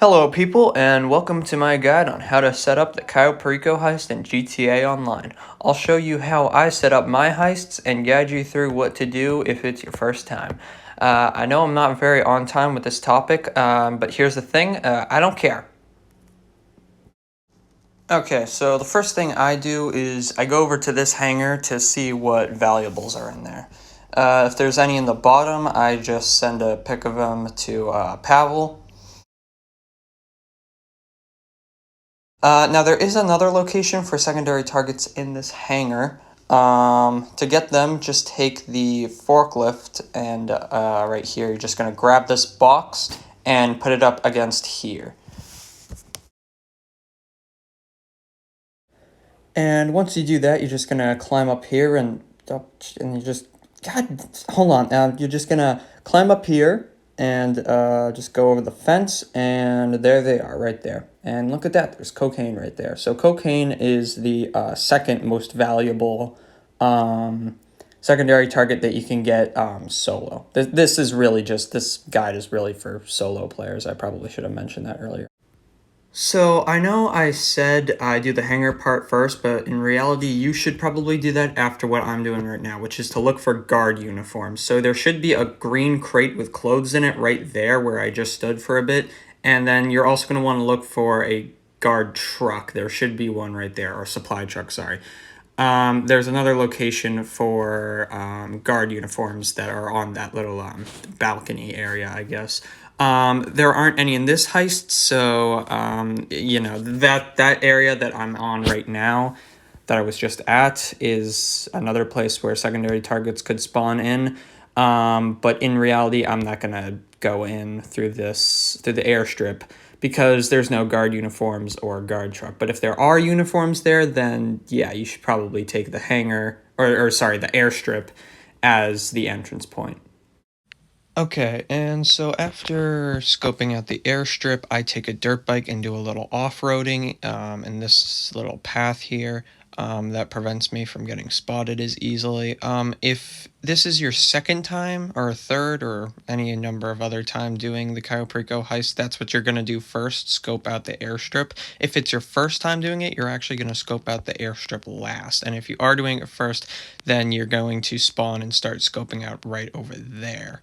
Hello people, and welcome to my guide on how to set up the Cayo Perico heist in GTA Online. I'll show you how I set up my heists and guide you through what to do if it's your first time. I know I'm not very on time with this topic, but here's the thing, I don't care. Okay, so the first thing I do is I go over to this hangar to see what valuables are in there. If there's any in the bottom, I just send a pic of them to Pavel. Now there is another location for secondary targets in this hangar. To get them, just take the forklift and right here, you're just gonna grab this box and put it up against here. And once you do that, you're just gonna climb up here and you just, God, hold on. You're just gonna climb up here and just go over the fence, and there they are right there. And look at that, there's cocaine right there. So cocaine is the second most valuable secondary target that you can get solo. This is really just, this guide is really for solo players. I probably should have mentioned that earlier. So I know I said I do the hanger part first, but in reality, you should probably do that after what I'm doing right now, which is to look for guard uniforms. So there should be a green crate with clothes in it right there where I just stood for a bit. And then you're also going to want to look for a guard truck. There should be one right there, or supply truck, sorry. There's another location for guard uniforms that are on that little balcony area, I guess. There aren't any in this heist, so you know, that area that I'm on right now, that I was just at, is another place where secondary targets could spawn in. But in reality, I'm not gonna go in through the airstrip because there's no guard uniforms or guard truck. But if there are uniforms there, then yeah, you should probably take the hangar, or sorry, the airstrip as the entrance point. Okay, and so after scoping out the airstrip, I take a dirt bike and do a little off-roading in this little path here that prevents me from getting spotted as easily. If this is your second time or third or any number of other time doing the Cayo Perico heist, that's what you're going to do first, scope out the airstrip. If it's your first time doing it, you're actually going to scope out the airstrip last. And if you are doing it first, then you're going to spawn and start scoping out right over there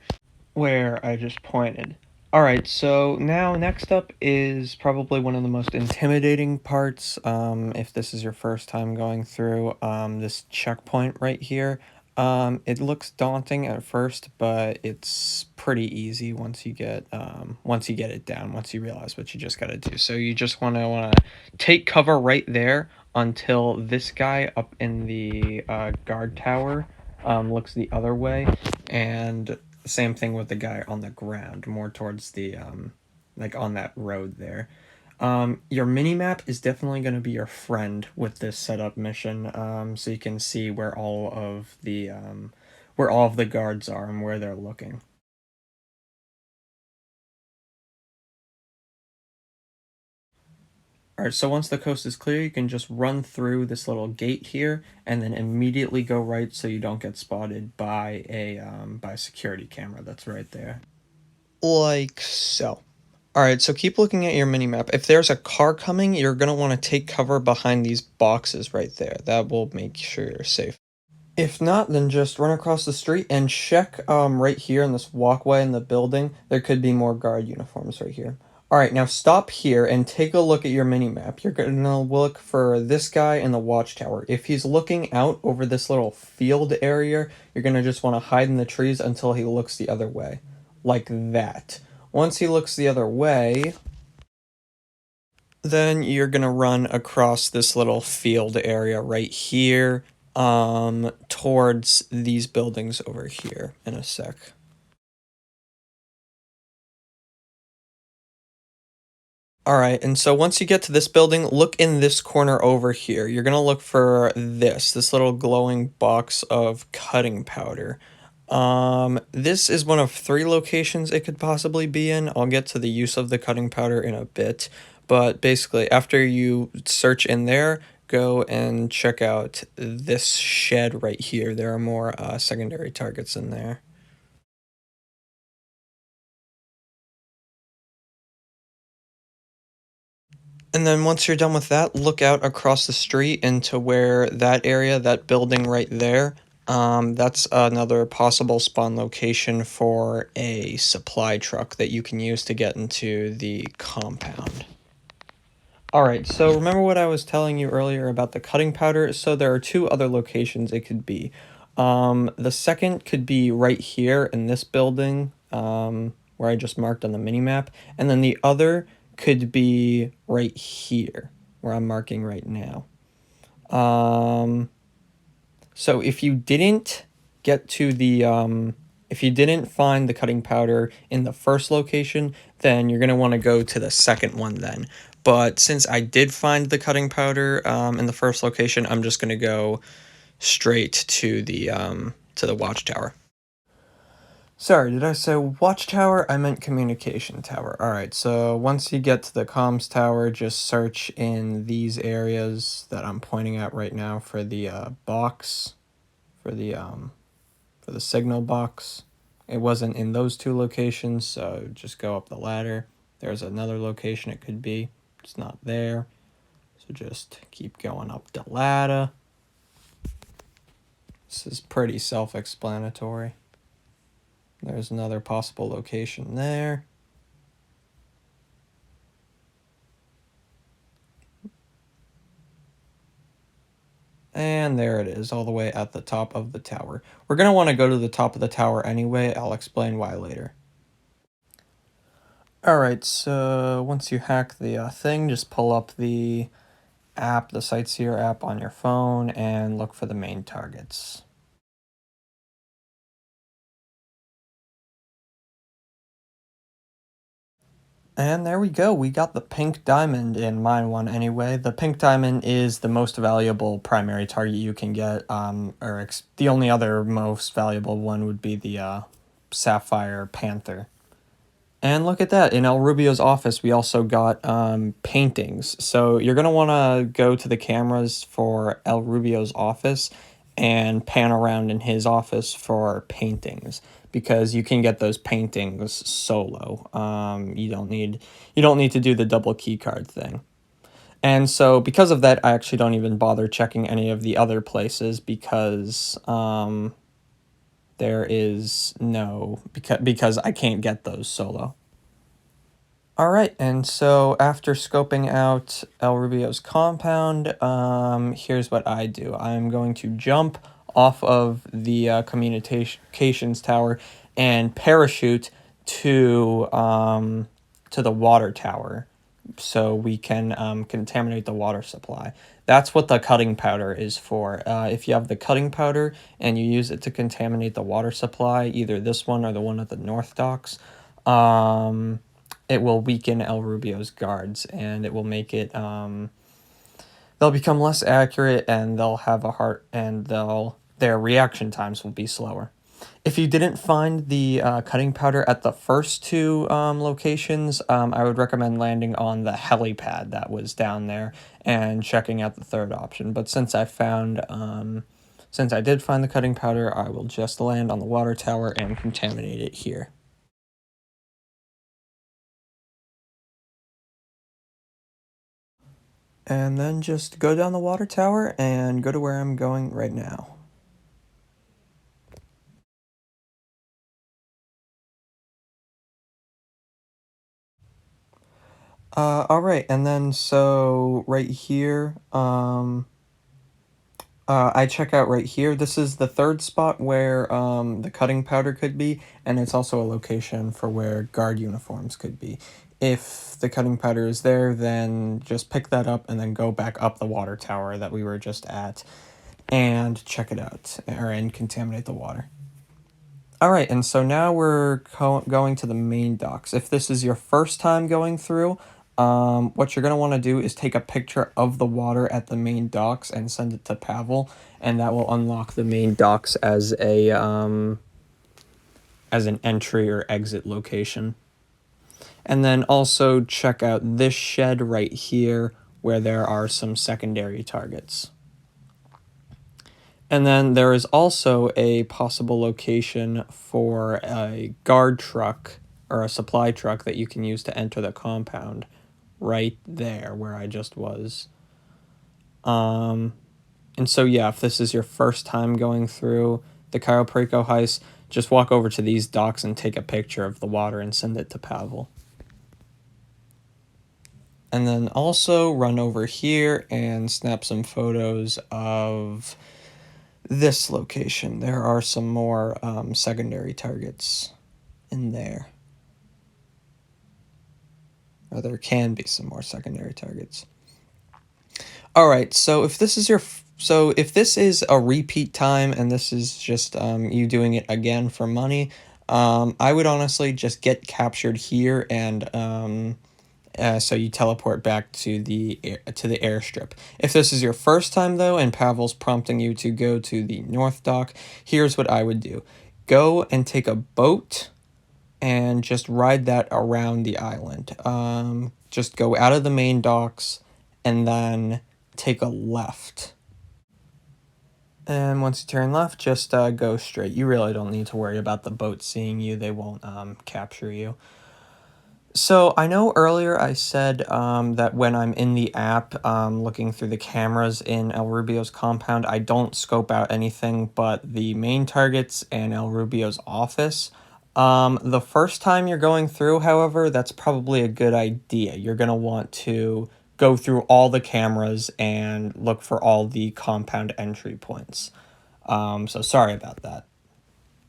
where I just pointed. Alright, so now next up is probably one of the most intimidating parts, if this is your first time going through this checkpoint right here. It looks daunting at first, but it's pretty easy once you get it down, once you realize what you just gotta do. So you just wanna take cover right there until this guy up in the guard tower looks the other way, and same thing with the guy on the ground, more towards the like on that road there. Your mini map is definitely going to be your friend with this setup mission, so you can see where all of the guards are and where they're looking. Alright, so once the coast is clear, you can just run through this little gate here and then immediately go right so you don't get spotted by a security camera that's right there. Like so. Alright, so keep looking at your minimap. If there's a car coming, you're going to want to take cover behind these boxes right there. That will make sure you're safe. If not, then just run across the street and check right here in this walkway in the building. There could be more guard uniforms right here. Alright, now stop here and take a look at your minimap. You're going to look for this guy in the watchtower. If he's looking out over this little field area, you're going to just want to hide in the trees until he looks the other way. Like that. Once he looks the other way, then you're going to run across this little field area right here towards these buildings over here in a sec. Alright, and so once you get to this building, look in this corner over here. You're going to look for this little glowing box of cutting powder. This is one of 3 locations it could possibly be in. I'll get to the use of the cutting powder in a bit, but basically after you search in there, go and check out this shed right here. There are more secondary targets in there. And then once you're done with that, look out across the street into where that area, that building right there, that's another possible spawn location for a supply truck that you can use to get into the compound. Alright, so remember what I was telling you earlier about the cutting powder? So there are two other locations it could be. The second could be right here in this building, where I just marked on the mini-map, and then the other could be right here, where I'm marking right now. So if you didn't get to the, if you didn't find the cutting powder in the first location, then you're going to want to go to the second one then. But since I did find the cutting powder in the first location, I'm just going to go straight to the watchtower. Sorry, did I say watchtower? I meant communication tower. Alright, so once you get to the comms tower, just search in these areas that I'm pointing at right now for the box, for the signal box. It wasn't in those two locations, so just go up the ladder. There's another location it could be. It's not there. So just keep going up the ladder. This is pretty self-explanatory. There's another possible location there. And there it is, all the way at the top of the tower. We're going to want to go to the top of the tower anyway. I'll explain why later. Alright, so once you hack the thing, just pull up the app, the Sightseer app on your phone, and look for the main targets. And there we go, we got the pink diamond in my one anyway. The pink diamond is the most valuable primary target you can get, the only other most valuable one would be the Sapphire Panther. And look at that, in El Rubio's office we also got paintings. So you're going to want to go to the cameras for El Rubio's office and pan around in his office for paintings, because you can get those paintings solo. You don't need to do the double key card thing. And so because of that, I actually don't even bother checking any of the other places, because there is no, because I can't get those solo. Alright, and so after scoping out El Rubio's compound, here's what I do. I'm going to jump off of the communications tower and parachute to the water tower, so we can contaminate the water supply. That's what the cutting powder is for. If you have the cutting powder and you use it to contaminate the water supply, either this one or the one at the North Docks, it will weaken El Rubio's guards, and it will make it, they'll become less accurate, and they'll have a heart, and their reaction times will be slower. If you didn't find the cutting powder at the first two locations, I would recommend landing on the helipad that was down there and checking out the third option. But since I did find the cutting powder, I will just land on the water tower and contaminate it here. And then just go down the water tower and go to where I'm going right now. Alright, and then so right here, I check out right here. This is the third spot where the cutting powder could be, and it's also a location for where guard uniforms could be. If the cutting powder is there, then just pick that up and then go back up the water tower that we were just at and check it out, and contaminate the water. Alright, and so now we're going to the main docks. If this is your first time going through, what you're going to want to do is take a picture of the water at the main docks and send it to Pavel, and that will unlock the main docks as an entry or exit location. And then also check out this shed right here, where there are some secondary targets. And then there is also a possible location for a guard truck or a supply truck that you can use to enter the compound right there where I just was. And so, yeah, if this is your first time going through the Cayo Perico heist, just walk over to these docks and take a picture of the water and send it to Pavel. And then also run over here and snap some photos of this location. There are some more secondary targets in there. Or there can be some more secondary targets. All right, so if this is a repeat time and this is just you doing it again for money, I would honestly just get captured here and so you teleport back to the airstrip. If this is your first time though, and Pavel's prompting you to go to the North Dock, here's what I would do: go and take a boat and just ride that around the island. Just go out of the main docks and then take a left. And once you turn left, just go straight. You really don't need to worry about the boat seeing you. They won't capture you. So I know earlier I said that when I'm in the app looking through the cameras in El Rubio's compound, I don't scope out anything but the main targets and El Rubio's office. The first time you're going through, however, that's probably a good idea. You're going to want to go through all the cameras and look for all the compound entry points. So sorry about that.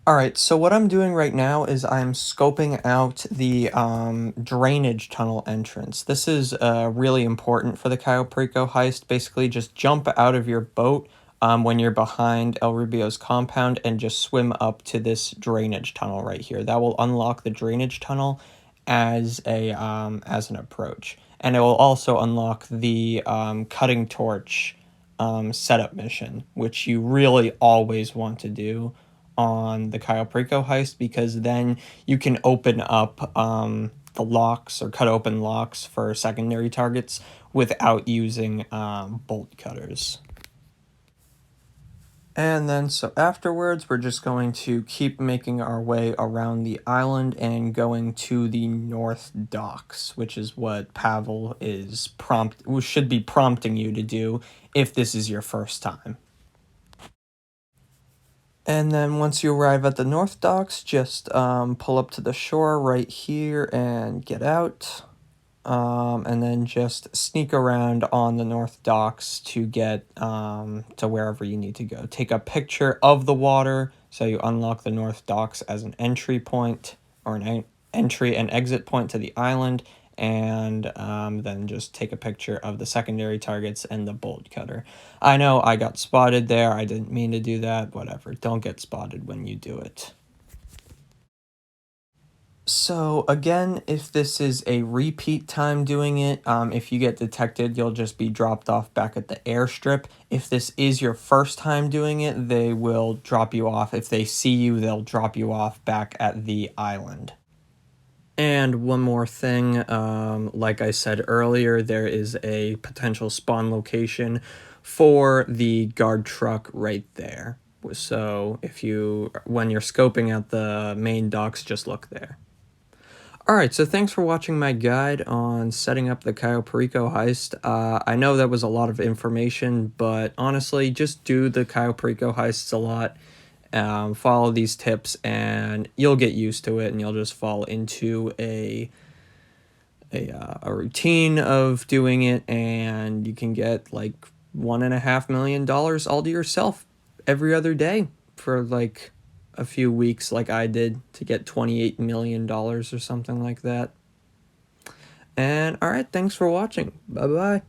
Alright, so what I'm doing right now is I'm scoping out the drainage tunnel entrance. This is really important for the Cayo Perico heist. Basically, just jump out of your boat when you're behind El Rubio's compound and just swim up to this drainage tunnel right here. That will unlock the drainage tunnel as an approach. And it will also unlock the cutting torch setup mission, which you really always want to do on the Cayo Perico heist, because then you can open up the locks or cut open locks for secondary targets without using bolt cutters. And then so afterwards, we're just going to keep making our way around the island and going to the North Docks, which is what Pavel should be prompting you to do if this is your first time. And then once you arrive at the North Docks, just pull up to the shore right here and get out. And then just sneak around on the North Docks to get to wherever you need to go. Take a picture of the water so you unlock the North Docks as an entry point or an entry and exit point to the island. And then just take a picture of the secondary targets and the bolt cutter. I know I got spotted there. I didn't mean to do that. Whatever. Don't get spotted when you do it. So again, if this is a repeat time doing it, if you get detected, you'll just be dropped off back at the airstrip. If this is your first time doing it, they will drop you off. If they see you, they'll drop you off back at the island. And one more thing, like I said earlier, there is a potential spawn location for the guard truck right there. So when you're scoping out the main docks, just look there. Alright, so thanks for watching my guide on setting up the Cayo Perico heist. I know that was a lot of information, but honestly, just do the Cayo Perico heists a lot. Follow these tips and you'll get used to it, and you'll just fall into a routine of doing it, and you can get like $1.5 million all to yourself every other day for like a few weeks, like I did, to get $28 million or something like that. And alright, thanks for watching. Bye bye.